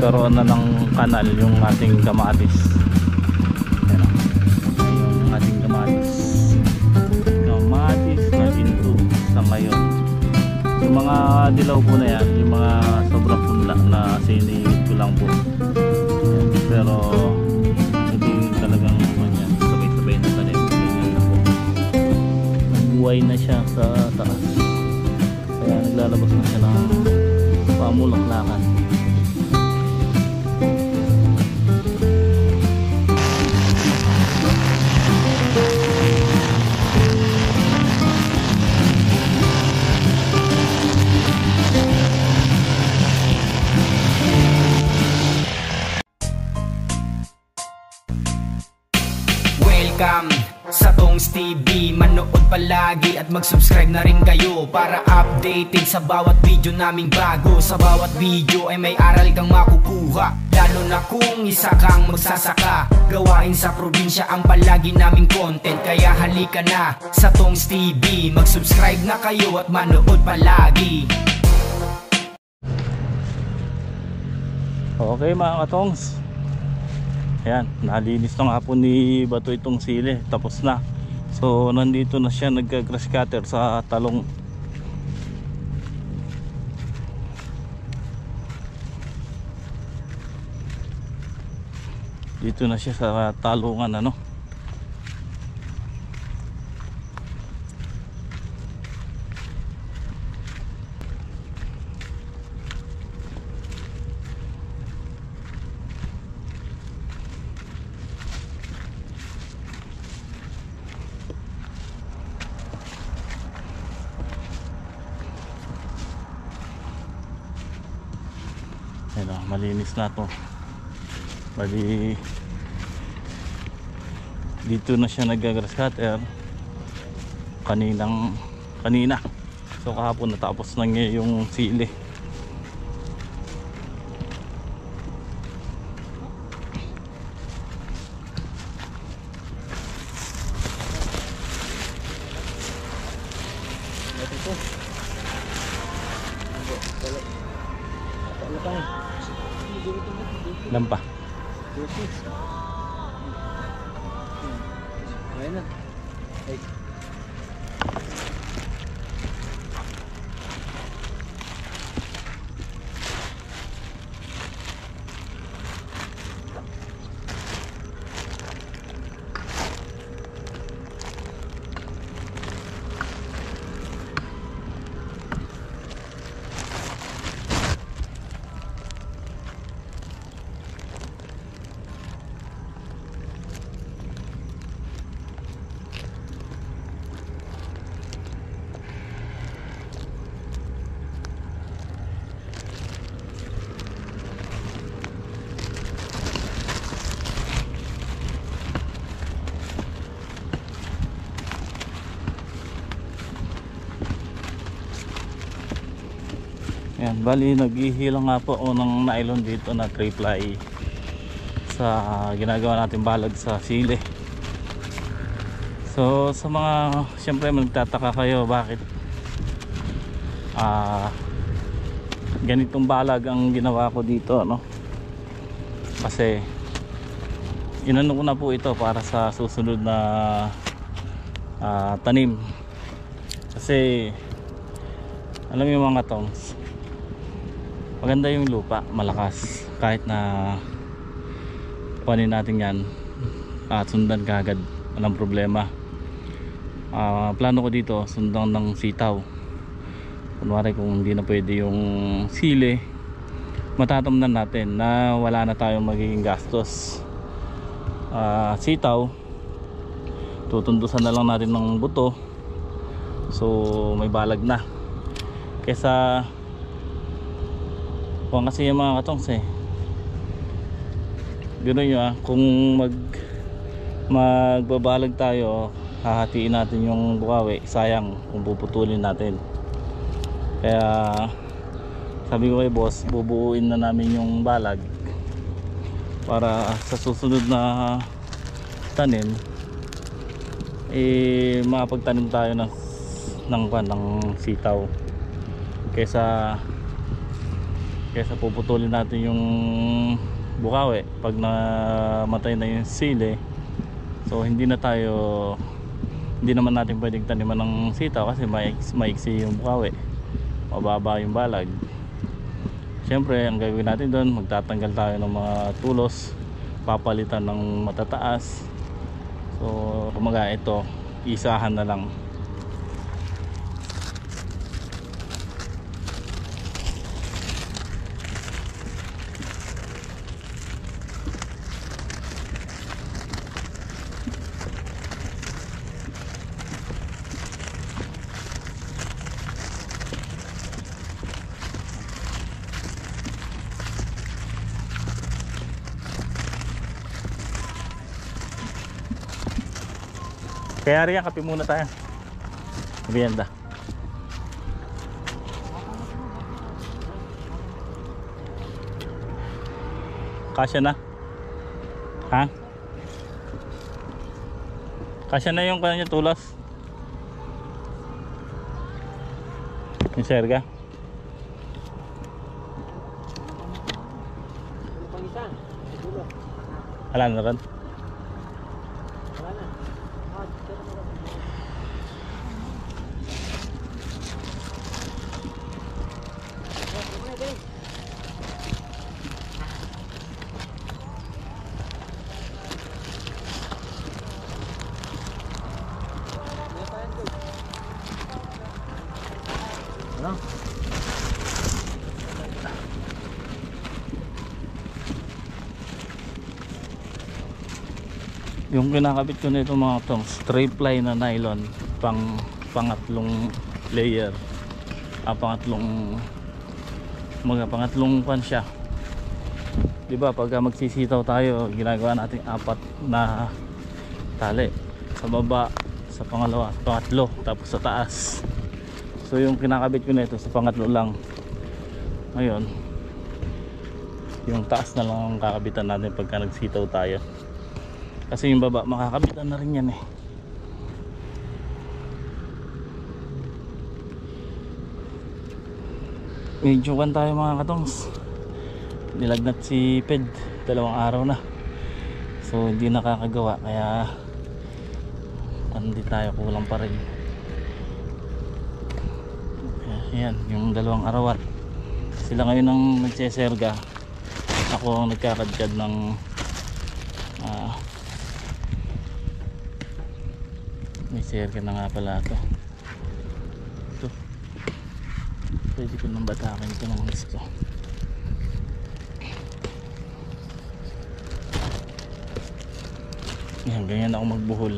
nagkaroon na ng kanal yung ating kamatis. Ayan o, yung ating kamatis na into sa ngayon. Yung mga dilaw po na yan, yung mga sobrang punla na sinigit ko lang po. Ayan. Pero hindi talagang yan, sabay-sabay na tanim. Ganyan na po, nagbuhay na siya sa taas, kaya naglalabas na siya ng pamulaklakan. Welcome sa Tongs TV, manood palagi at mag-subscribe na rin kayo para updated sa bawat video naming bago. Sa bawat video ay may aral kang makukuha, lalo na kung isa kang magsasaka. Gawain sa probinsya ang palagi naming content, kaya halika na sa Tongs TV, mag-subscribe na kayo at manood palagi. Okay mga katongs, ayan, nalinis na nga po ni Bato itong sili, tapos na. So nandito na siya nagka-grass cutter sa talong. Dito na siya sa talungan, ano. Ayan, malinis na to. Bali dito na siya nag-grass cutter kanina. So kahapon natapos na niya yung sili. Lampa. Ayan na. Ay. Ayan, bali naghihilang nga po ako ng nylon dito na 3-ply sa ginagawa natin balag sa sili. So sa mga siyempre magtataka kayo bakit ganitong balag ang ginawa ko dito, no? Kasi inano ko na po ito para sa susunod na tanim. Kasi alam niyo mga tongs, maganda yung lupa, malakas. Kahit na kunin natin yan at sundan kagad, walang problema. Plano ko dito sundan ng sitaw. Kunwari kung hindi na pwede yung sili, matatamnan natin na wala na tayong magiging gastos. Sitaw, tutundusan na lang natin ng buto, so may balag na. Kesa kung kasi yung mga katongs gano'n nyo kung magbabalag tayo, hahatiin natin yung bukawi, sayang kung puputulin natin. Kaya sabi ko kay boss, bubuuin na namin yung balag para sa susunod na tanim makapagtanim tayo ng sitaw. Kesa kaysa puputulin natin yung bukawi pag namatay na yung sili. So hindi naman natin pwedeng taniman ng sitaw kasi maiksi yung bukawi, mababa yung balag. Siyempre ang gagawin natin doon, magtatanggal tayo ng mga tulos, papalitan ng matataas. So kumaga ito, isahan na lang. Kaya riyan, kape muna tayo. Merienda. Kasya na? Ha? Kasya na yung kanya tulas? Yung serga? Wala na rin? Yung kinakabit ko nito mga tong straight ply na nylon pangatlong layer, pangatlong pan siya. Diba pagka magsisitaw tayo, ginagawa natin 4 na tali sa baba, sa pangalawa, sa pangatlo, tapos sa taas. So yung kinakabit ko nito sa pangatlo lang. Ngayon yung taas na lang ang kakabitan natin pagka nagsitaw tayo, kasi yung baba makakabitan na rin yan eh. Medyo kan tayo mga katongs, nilagnat si Ped 2 araw na, so hindi nakakagawa, kaya hindi tayo, kulang pa rin. Ayan yung 2 arawan, sila ngayon ang nagseserga, ako ang nagkakadkad ng may serga na nga pala ito. Pwede ko nang batakin ito ng gusto. Yan, ganyan ako magbuhol.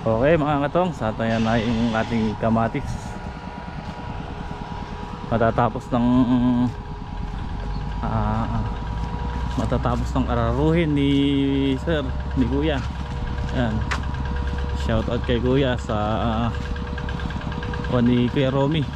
Okay mga katong, satayan na yung ating kamatis. Matatapos ng araruhin ni sir, ni kuya. Yan, shout out kay kuya sa ni Kuya Romy.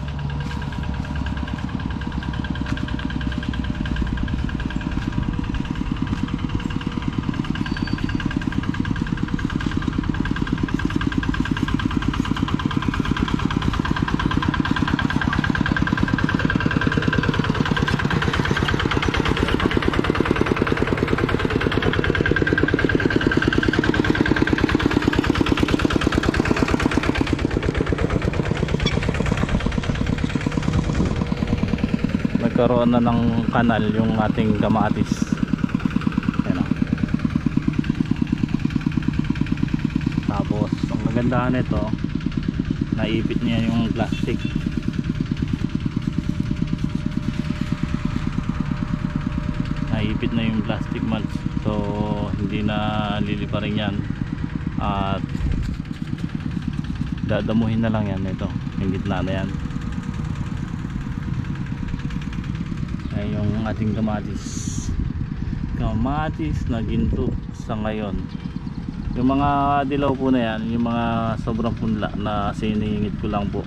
Nagkaroon na ng kanal yung ating kamatis. Ayan o. Tapos ang kagandahan nito, naipit niya yung plastic. Naipit na yung plastic mulch, so hindi na liliparin yan at dadamuhin na lang yan. Ito yung gitna na yan, yung ating kamatis na ginto sa ngayon. Yung mga dilaw po na yan, yung mga sobrang punla na siningit ko lang po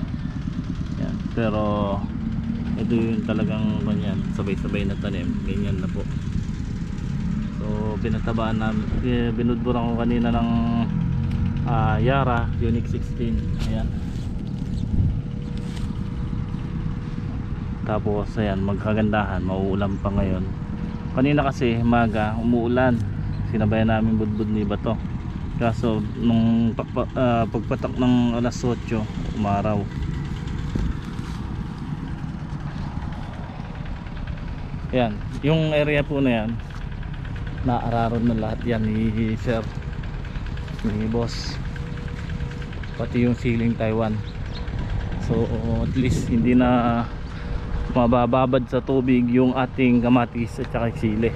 yan. Pero ito yung talagang ganyan, sabay-sabay na tanim, ganyan na po. So pinatabaan na, binudburan ko kanina ng Yara Unique 16. Ayan. Tapos ayan, magkagandahan, mauulan pa ngayon. Kanina kasi maga umuulan, sinabayan namin budbud ni bato. Kaso nung pagpatak ng alas 8 umaraw. Ayan, yung area po na yan, naararon na lahat yan ni sir, ni boss, pati yung ceiling Taiwan. So at least hindi na mabababad sa tubig yung ating kamatis at saka sili.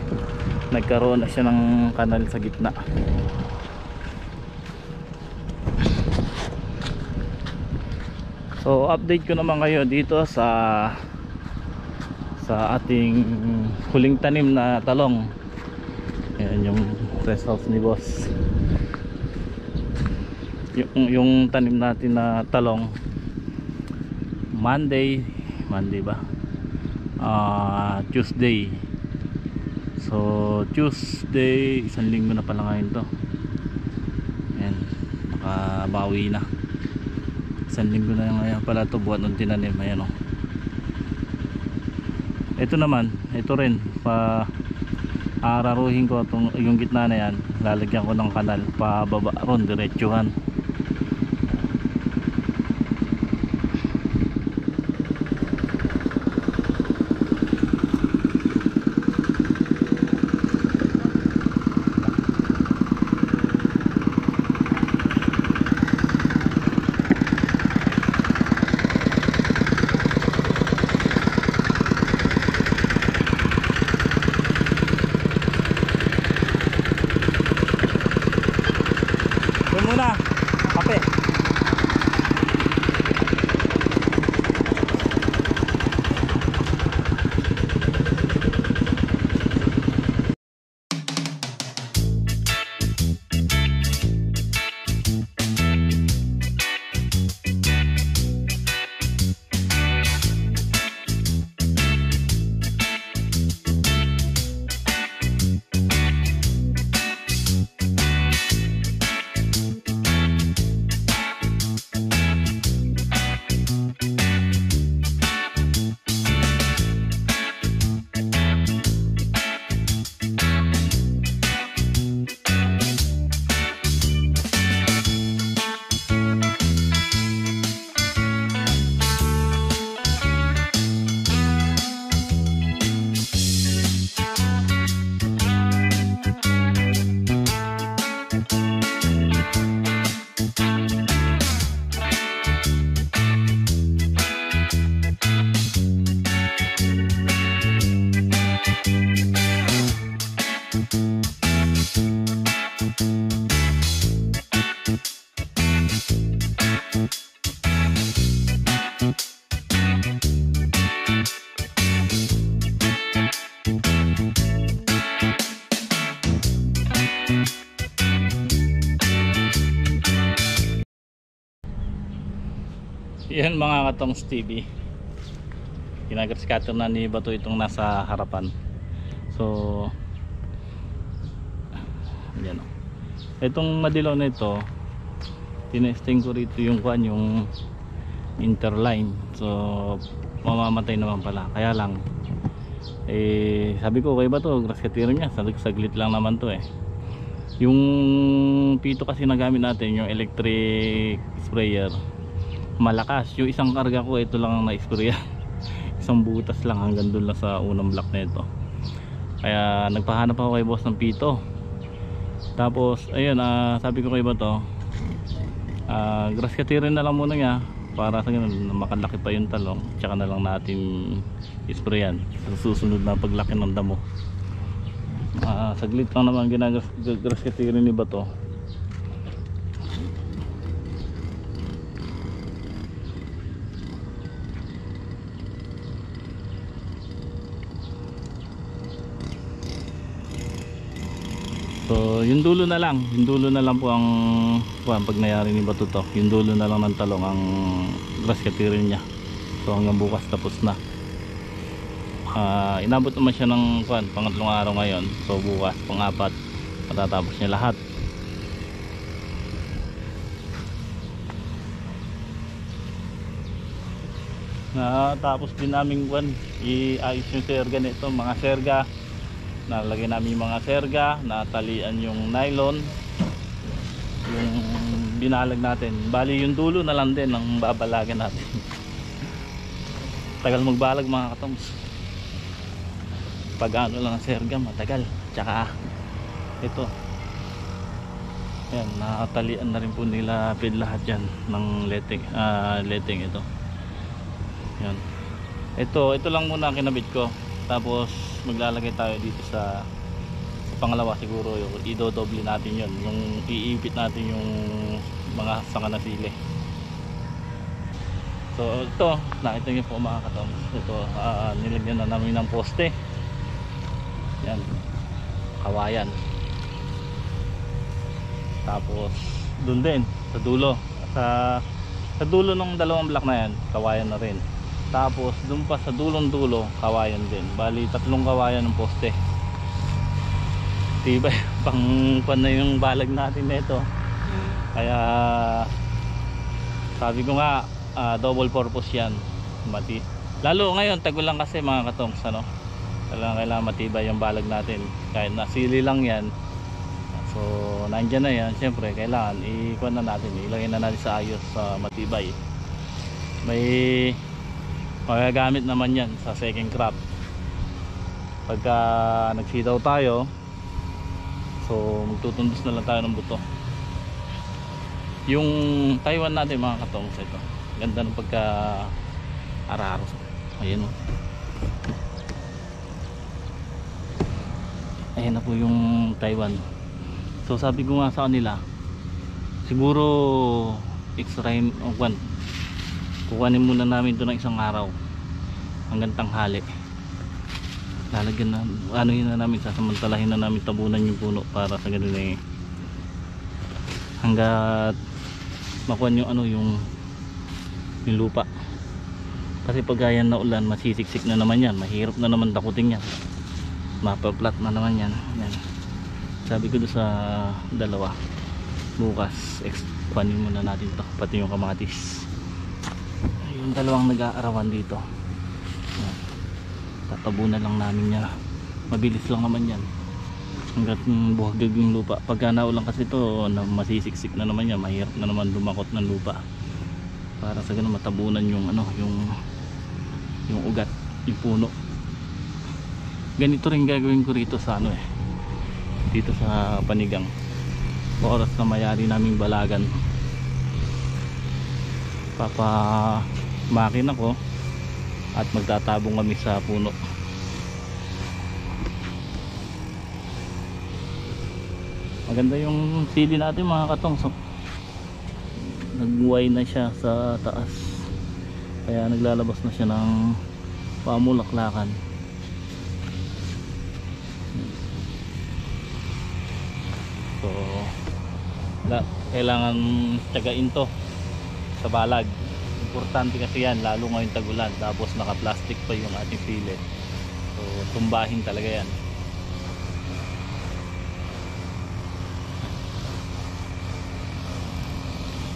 Nagkaroon na siya ng kanal sa gitna. So update ko naman kayo dito sa ating huling tanim na talong. Ayan yung rest house ni boss. Yung tanim natin na talong, Monday ba? Tuesday. So Tuesday, isang linggo na pala ngayon to. Ayan, nakabawi na. Isang linggo na ngayon pala to buwan ng tinanim. Ayan o. Ito naman, ito rin araruhin ko yung gitna na yan, lalagyan ko ng kanal pababa ron, diretsuhan. Muna kape. Yan mga katongs TV, ginagrass cutter na ni Bato itong nasa harapan. So yan o, itong madilaw na ito tinesting ko rito yung kwan, yung interline. So mamamatay naman pala, kaya lang sabi ko kay Bato grass cutter niya, saglit lang naman to yung pito kasi nagamit natin, yung electric sprayer, malakas. Yung isang karga ko ito lang ang na-spray isang butas lang hanggang doon lang sa unang block na ito. Kaya nagpahanap ako kay boss ng pito. Tapos ayun, sabi ko kay Bato grass cutterin na lang muna niya para sa ganun makalaki pa yung talong, tsaka na lang natin isprayan sa susunod na paglaki ng damo. Saglit lang naman ginagrass cutterin ni Bato. So yung dulo na lang po ang pag nayari ni Bato to, yung dulo na lang ng talong ang grass cutterin niya. So hanggang bukas tapos na. Inabot naman siya ng pangatlong araw ngayon. So bukas pang-apat matatapos niya lahat. Tapos din namin iayos yung serga nito, mga serga. Nalagay namin yung mga serga, natalian yung nylon, yung binalag natin. Bali yung dulo na lang din ang babalagan natin. Tagal magbalag mga katongs. Pag ano lang ang serga matagal. Tsaka ito, yan, nakatalian na rin po nila lahat yan ng letting ito. Yan, ito lang muna ang kinabit ko. Tapos maglalagay tayo dito sa pangalawa, siguro yung idodoble natin yun, yung iipit natin yung mga sanga na sili. So ito, nakita nyo po mga katongs, ito nilagyan na namin ng poste. Yan, kawayan. Tapos dun din sa dulo, sa dulo ng dalawang block na yan, kawayan na rin. Tapos dun pa sa dulong dulo, kawayan din. Bali 3 kawayan ng poste. Diba pang na yung balag natin nito. Kaya sabi ko nga, double purpose yan, lalo ngayon tagulang kasi mga katongs, kailangan matibay yung balag natin. Kahit nasili lang yan, so nandyan na yan, syempre kailangan ikuha na natin, ilagay na natin sa ayos, sa matibay. May magagamit naman yan sa second crop pagka nagsidaw tayo. So magtutundos na lang tayo ng buto. Yung Taiwan natin mga katongs, ito ganda ng pagka araro. Ayan o, ayan na po yung Taiwan. So sabi ko nga sa kanila, siguro extrain o kukuhanin muna namin ito ng isang araw hanggang tanghali. Lalagyan na, yun na namin, sasamantalahin na namin, tabunan yung puno para sa ganun hanggat makuha yung yung lupa. Kasi pag ayan na ulan, masisiksik na naman yan, mahirap na naman takutin yan, mapaplat na naman yan. Yan, sabi ko doon sa dalawa, bukas kuhanin muna natin to, pati yung kamatis. Yung dalawang nag-aarawan dito, tatabunan lang namin yan, mabilis lang naman yan hanggat buhagag yung lupa. Pagka naulan kasi ito, masisiksik na naman yan, mahirap na naman lumakot ng lupa, para sa ganun matabunan yung yung ugat, yung puno. Ganito rin gagawin ko rito sa dito sa panigang, oras na mayari naming balagan. Makina ko at magtatabong kami sa puno. Maganda yung sili natin mga katongs. Nagbuhay na siya sa taas, kaya naglalabas na siya ng pamulaklakan. So kailangan tiyagain to sa balag, Importante kasi yan, lalo ngayong tag-ulan, tapos naka-plastic pa yung ating pili. So tumbahin talaga yan.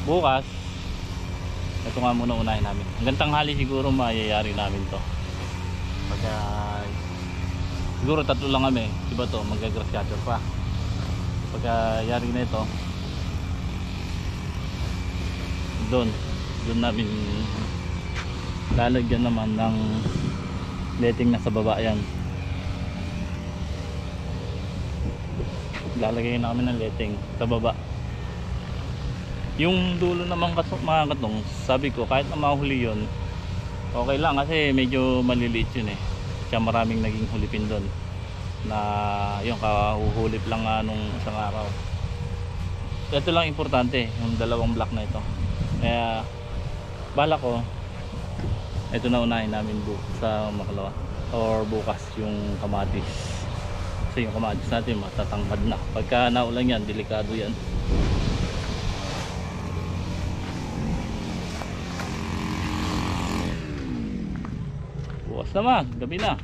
Bukas ito nga muna unahin namin. Hanggang tanghali siguro mayayari namin to. Pagka siguro 3 lang kami, iba to mag-grass cutter pa. Pagka yari na ito, doon namin lalagyan naman ng letting na sa baba. Yan, lalagay namin ng letting sa baba. Yung dulo naman mga katong, sabi ko kahit na mahuli yun, okay lang kasi medyo maliliit yun eh. Kaya maraming naging hulipin doon na yung kahuhulip lang nung isang araw. Ito lang importante, yung dalawang block na ito. Kaya bala ko ito na unahin namin sa makalawa or bukas yung kamatis. Kasi yung kamatis natin matatangkad na. Pagka naulan yan, delikado yan. Bukas naman, gabi na.